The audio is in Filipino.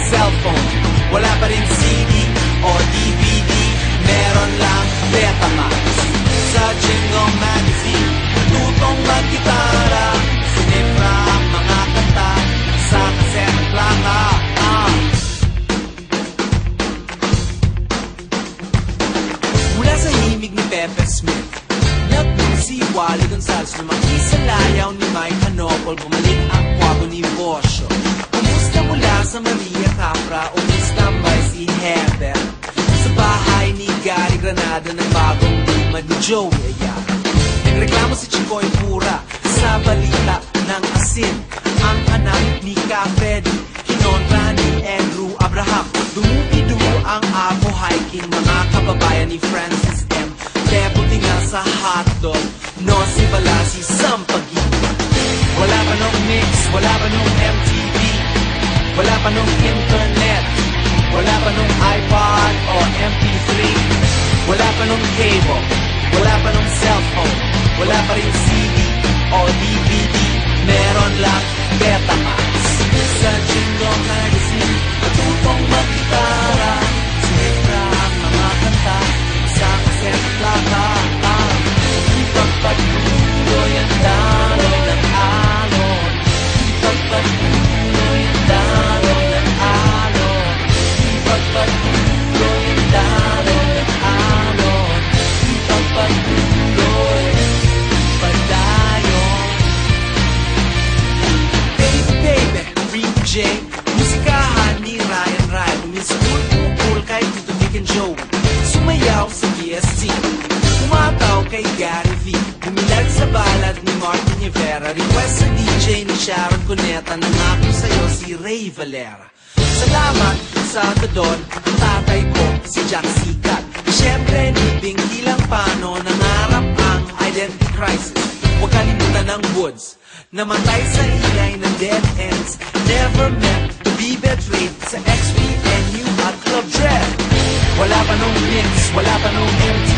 cellphone. Wala pa rin CD o DVD, meron lang Betamax. Sa Jingle Magazine, tutong mag-gitara, sinifra ang mga kanta sa cassette plaka. Mula sa himig ni Pepe Smith, si Wally Gonzales, lumaki sa layaw ni Mike Hanopol, bumalik ang kwago ni Bosio. Kumusta mula sa Maria Capra, umistambay si Heather sa bahay ni Gary Granada ng bagong luma ni Joey Ayala. Nagreklamo si Chicoy Pura sa balita ng asin, ang anak ni Capedi, kinontra ni Andrew Abraham. Dumupi-dumo ang Apo Hiking, mga kababayan ni Francis M. Deputy nga sa hotdog, no si Balasi Sampagi. Wala pa nung mix, wala pa nung MTV, wala pa nung internet, wala pa nung iPod o MP3, wala pa nung cable, wala pa nung cellphone, wala pa rin CD o DVD, meron lang Betamax. Sa Jingle Magazine, natutong mag-gitara, sinifra ang mga kanta sa cassette plaka. Ipagpatuloy ang daloy ng alon, ipagpatuloy ang daloy ng alon, ipagpatuloy ang daloy ng alon, ipagpatuloy padayon. Baby, baby, Ricky J, musikahan ni Ryan Ryan, minsan cool kay Tito Vic and Joe, sumayaw sa BST, umataw kay Gary V, bumilag sa balad ni Martin Rivera, request sa DJ ni Sharon Cuneta, nangako sa'yo si Ray Valera. Salamat sa Tadon, ang tatay ko si Jack Sikat. Siyempre ni Bing Hilang Pano, nangarap ang identity crisis. Huwag kalimutan ng Woods, namatay sa ingay ng dead ends, never meant to be betrayed sa XPNU at Club Dread. Wala pa nung mix, wala pa nung MTV,